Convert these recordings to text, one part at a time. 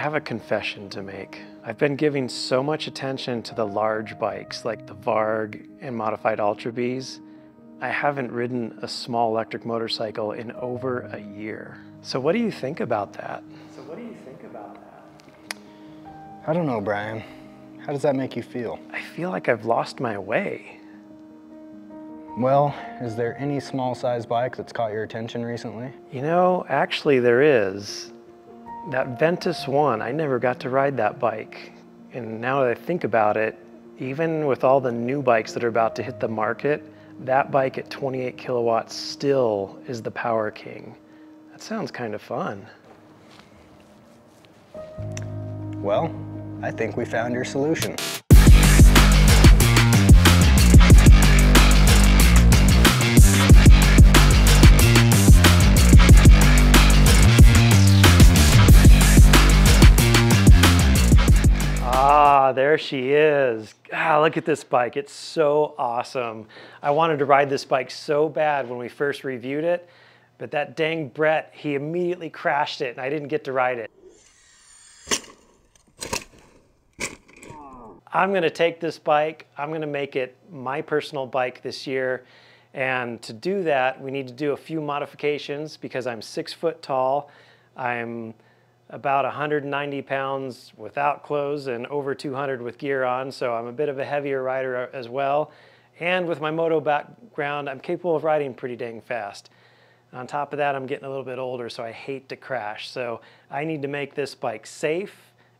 have a confession to make. I've been giving so much attention to the large bikes like the Varg and modified Ultra Bs. I haven't ridden a small electric motorcycle in over a year. So what do you think about that? I don't know, Brian. How does that make you feel? I feel like I've lost my way. Well, is there any small size bike that's caught your attention recently? You know, actually there is. That Ventus One, I never got to ride that bike. And now that I think about it, even with all the new bikes that are about to hit the market, that bike at 28 kilowatts still is the power king. That sounds kind of fun. Well, I think we found your solution. Ah, there she is. Ah, look at this bike. It's so awesome. I wanted to ride this bike so bad when we first reviewed it, but that dang Brett, he immediately crashed it and I didn't get to ride it. I'm gonna take this bike, I'm gonna make it my personal bike this year. And to do that, we need to do a few modifications because I'm 6 foot tall. I'm about 190 pounds without clothes and over 200 with gear on, so I'm a bit of a heavier rider as well. And with my moto background, I'm capable of riding pretty dang fast. On top of that, I'm getting a little bit older, so I hate to crash. So I need to make this bike safe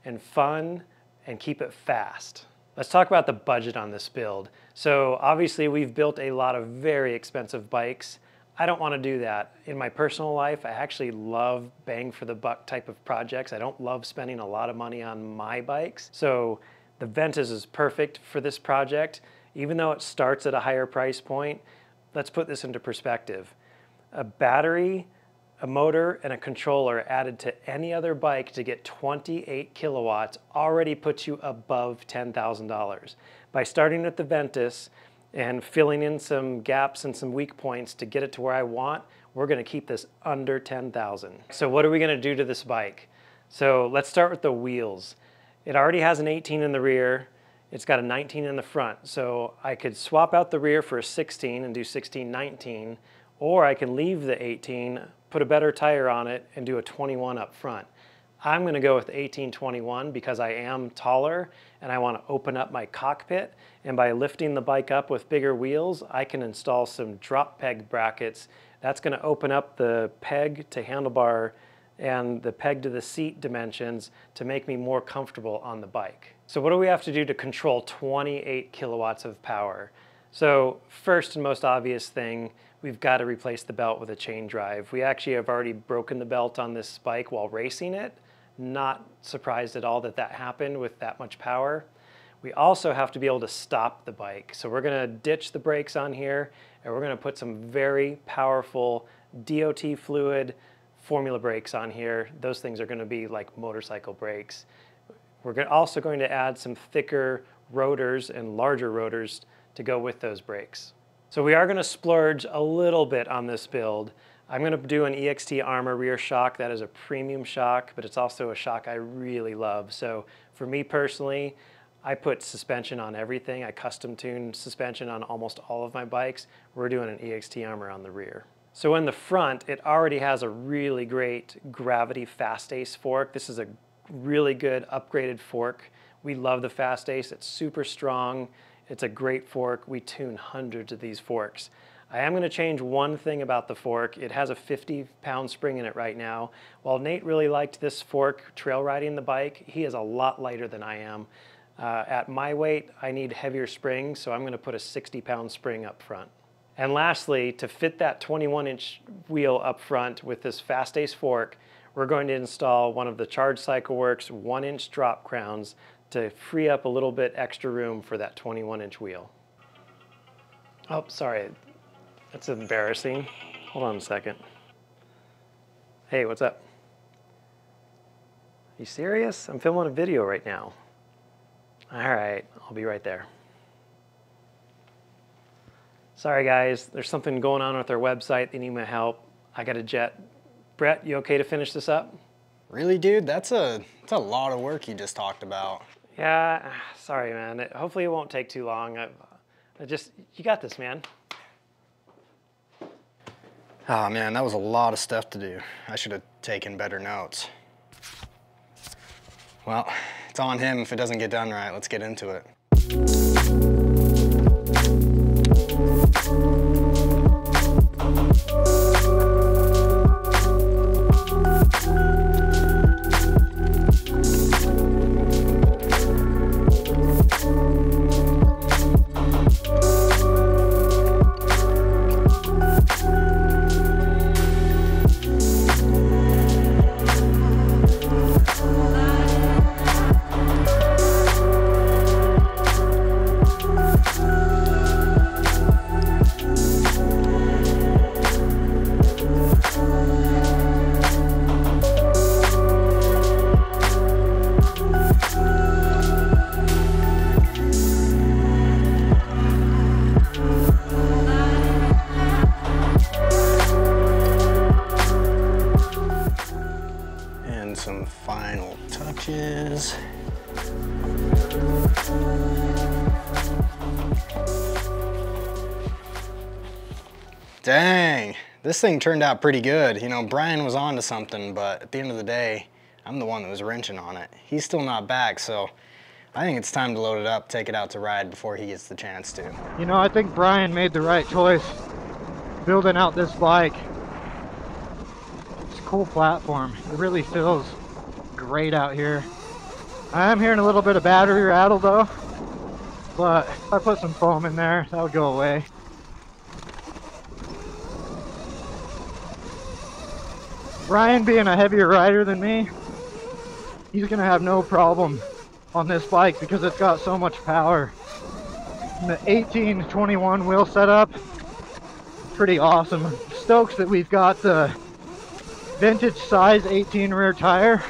and fun and keep it fast. Let's talk about the budget on this build. So obviously we've built a lot of very expensive bikes. I don't want to do that. In my personal life, I actually love bang for the buck type of projects. I don't love spending a lot of money on my bikes. So the Ventus is perfect for this project. Even though it starts at a higher price point, let's put this into perspective. A battery, a motor, and a controller added to any other bike to get 28 kilowatts already puts you above $10,000. By starting at the Ventus, and filling in some gaps and some weak points to get it to where I want, we're gonna keep this under 10,000. So what are we gonna do to this bike? So let's start with the wheels. It already has an 18 in the rear, it's got a 19 in the front, so I could swap out the rear for a 16 and do 16-19, or I can leave the 18, put a better tire on it, and do a 21 up front. I'm gonna go with 18-21 because I am taller and I wanna open up my cockpit, and by lifting the bike up with bigger wheels, I can install some drop peg brackets. That's gonna open up the peg to handlebar and the peg to the seat dimensions to make me more comfortable on the bike. So what do we have to do to control 28 kilowatts of power? So first and most obvious thing, we've got to replace the belt with a chain drive. We actually have already broken the belt on this bike while racing it. Not surprised at all that that happened with that much power. We also have to be able to stop the bike. So we're gonna ditch the brakes on here and we're gonna put some very powerful DOT fluid formula brakes on here. Those things are gonna be like motorcycle brakes. We're also going to add some thicker rotors and larger rotors to go with those brakes. So we are gonna splurge a little bit on this build. I'm gonna do an EXT Arma rear shock. That is a premium shock, but it's also a shock I really love. So for me personally, I put suspension on everything. I custom tune suspension on almost all of my bikes. We're doing an EXT Arma on the rear. So in the front, it already has a really great gravity fast ace fork. This is a really good upgraded fork. We love the fast ace. It's super strong. It's a great fork. We tune hundreds of these forks. I am going to change one thing about the fork. It has a 50-pound spring in it right now. While Nate really liked this fork trail riding the bike, he is a lot lighter than I am. At my weight, I need heavier springs, so I'm going to put a 60-pound spring up front. And lastly, to fit that 21-inch wheel up front with this fast ace fork, we're going to install one of the Charge Cycle Works 1-inch drop crowns to free up a little bit extra room for that 21-inch wheel. Oh, sorry. That's embarrassing. Hold on a second. Hey, what's up? You serious? I'm filming a video right now. All right, I'll be right there. Sorry guys, there's something going on with our website. They need my help. I got a jet. Brett, you okay to finish this up? Really, dude? That's a lot of work you just talked about. Yeah, sorry, man. Hopefully it won't take too long. You got this, man. Oh man, that was a lot of stuff to do. I should have taken better notes. Well, it's on him if it doesn't get done right. Let's get into it. Some final touches. Dang, this thing turned out pretty good. You know, Brian was on to something, but at the end of the day, I'm the one that was wrenching on it. He's still not back, so I think it's time to load it up, take it out to ride before he gets the chance to. You know, I think Brian made the right choice building out this bike. Cool platform. It really feels great out here. I am hearing a little bit of battery rattle though, but if I put some foam in there, that would go away. Brian being a heavier rider than me, he's gonna have no problem on this bike because it's got so much power. And the 18-21 wheel setup, pretty awesome. Stoked that we've got the vintage size 18 rear tire,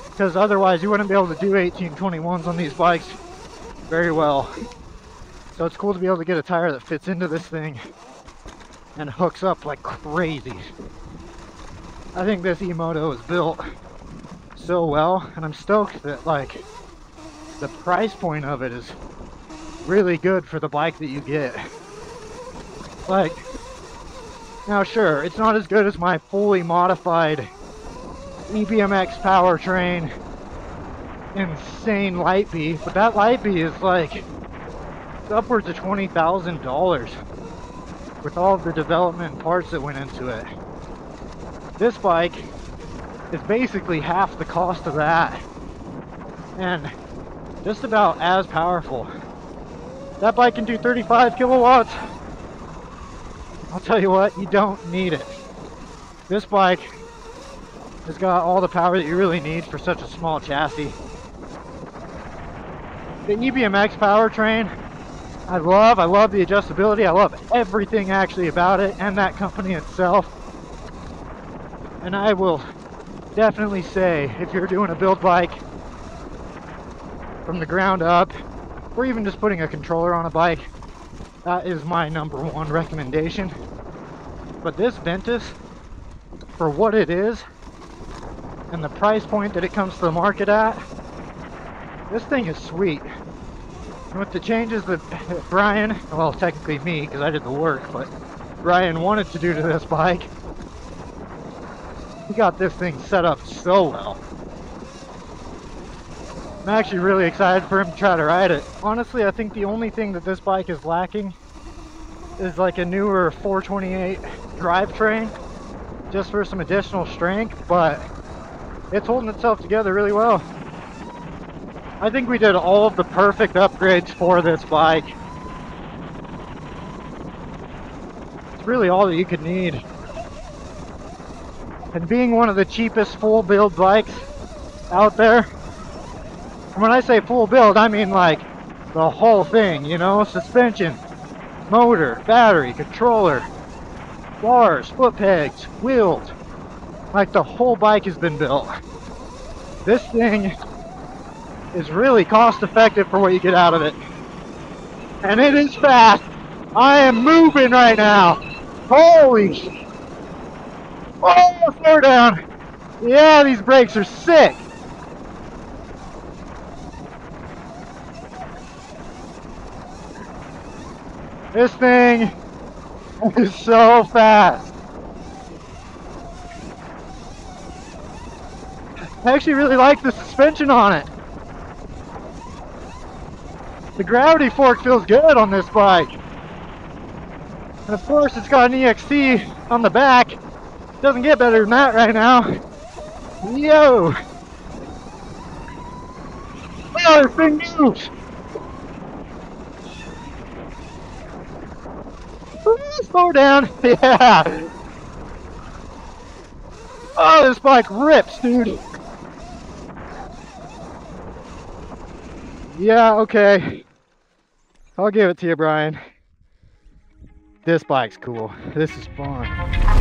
because otherwise you wouldn't be able to do 18-21s on these bikes very well. So it's cool to be able to get a tire that fits into this thing and hooks up like crazy. I think this Moto is built so well, and I'm stoked that like the price point of it is really good for the bike that you get. Like, now sure, it's not as good as my fully modified EBMX powertrain insane light B, but that light B is like, it's upwards of $20,000 with all of the development and parts that went into it. This bike is basically half the cost of that and just about as powerful. That bike can do 35 kilowatts. I'll tell you what, you don't need it. This bike has got all the power that you really need for such a small chassis. The EBMX powertrain, I love the adjustability. I love everything actually about it and that company itself. And I will definitely say, if you're doing a build bike from the ground up, or even just putting a controller on a bike, that is my #1 recommendation. But this Ventus, for what it is, and the price point that it comes to the market at, this thing is sweet. And with the changes that Brian, well technically me, because I did the work, but Brian wanted to do to this bike, he got this thing set up so well. I'm actually really excited for him to try to ride it. Honestly, I think the only thing that this bike is lacking is like a newer 428 drivetrain, just for some additional strength, but it's holding itself together really well. I think we did all of the perfect upgrades for this bike. It's really all that you could need. And being one of the cheapest full build bikes out there, and when I say full build, I mean like the whole thing, you know, suspension, motor, battery, controller, bars, foot pegs, wheels, like the whole bike has been built. This thing is really cost effective for what you get out of it. And it is fast. I am moving right now. Holy, oh, slow down. Yeah, these brakes are sick. This thing is so fast. I actually really like the suspension on it. The gravity fork feels good on this bike. And of course it's got an EXT on the back. Doesn't get better than that right now. Yo! Oh, this thing moves! Slow down. Yeah! Oh, this bike rips, dude. Yeah, okay. I'll give it to you, Brian. This bike's cool. This is fun.